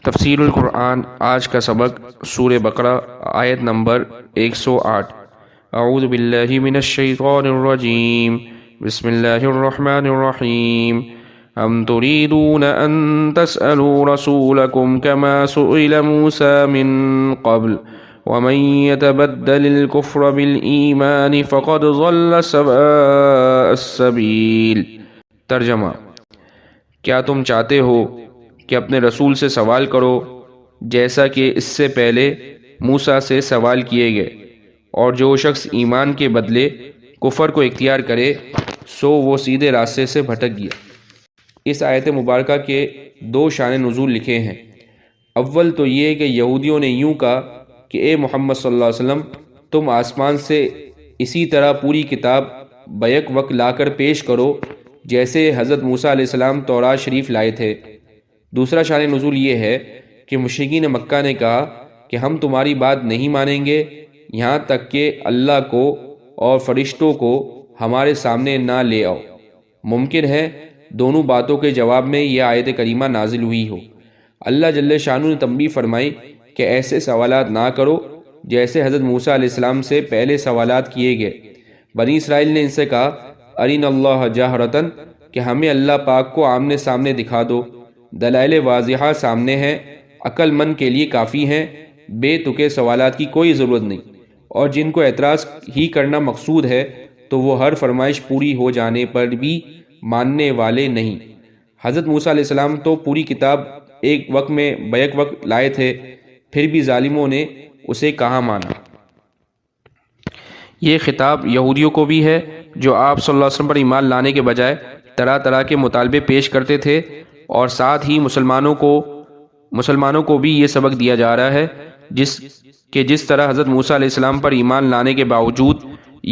تفسیر القرآن آج کا سبق سورہ بقرہ آیت نمبر 108۔ اعوذ باللہ من الشیطان الرجیم، بسم اللہ الرحمن الرحیم۔ ام تريدون ان تسألوا رسولكم كما سئل موسى من قبل ومن يتبدل الكفر بالإيمان فقد ضل سواء السبيل۔ ترجمہ: کیا تم چاہتے ہو کہ اپنے رسول سے سوال کرو جیسا کہ اس سے پہلے موسیٰ سے سوال کیے گئے، اور جو شخص ایمان کے بدلے کفر کو اختیار کرے سو وہ سیدھے راستے سے بھٹک گیا۔ اس آیت مبارکہ کے دو شان نزول لکھے ہیں۔ اول تو یہ کہ یہودیوں نے یوں کہا کہ اے محمد صلی اللہ علیہ وسلم، تم آسمان سے اسی طرح پوری کتاب بیک وقت لا کر پیش کرو جیسے حضرت موسیٰ علیہ السلام تورات شریف لائے تھے۔ دوسرا شان نزول یہ ہے کہ مشرکین مکہ نے کہا کہ ہم تمہاری بات نہیں مانیں گے یہاں تک کہ اللہ کو اور فرشتوں کو ہمارے سامنے نہ لے آؤ۔ ممکن ہے دونوں باتوں کے جواب میں یہ آیت کریمہ نازل ہوئی ہو۔ اللہ جل شانہ نے تنبیہ فرمائی کہ ایسے سوالات نہ کرو جیسے حضرت موسیٰ علیہ السلام سے پہلے سوالات کیے گئے۔ بنی اسرائیل نے ان سے کہا ارنا اللہ جہرتن، کہ ہمیں اللہ پاک کو آمنے سامنے دکھا دو۔ دلائل واضحہ سامنے ہیں، عقل مند کے لیے کافی ہیں، بے تکے سوالات کی کوئی ضرورت نہیں۔ اور جن کو اعتراض ہی کرنا مقصود ہے تو وہ ہر فرمائش پوری ہو جانے پر بھی ماننے والے نہیں۔ حضرت موسیٰ علیہ السلام تو پوری کتاب ایک وقت میں بیک وقت لائے تھے، پھر بھی ظالموں نے اسے کہاں مانا۔ یہ خطاب یہودیوں کو بھی ہے جو آپ صلی اللہ علیہ وسلم پر ایمان لانے کے بجائے طرح طرح کے مطالبے پیش کرتے تھے، اور ساتھ ہی مسلمانوں کو بھی یہ سبق دیا جا رہا ہے جس طرح حضرت موسیٰ علیہ السلام پر ایمان لانے کے باوجود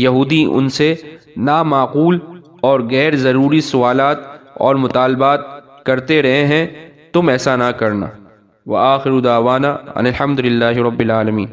یہودی ان سے نامعقول اور غیر ضروری سوالات اور مطالبات کرتے رہے ہیں، تم ایسا نہ کرنا۔ وآخر دعوانا ان الحمد للہ رب العالمین۔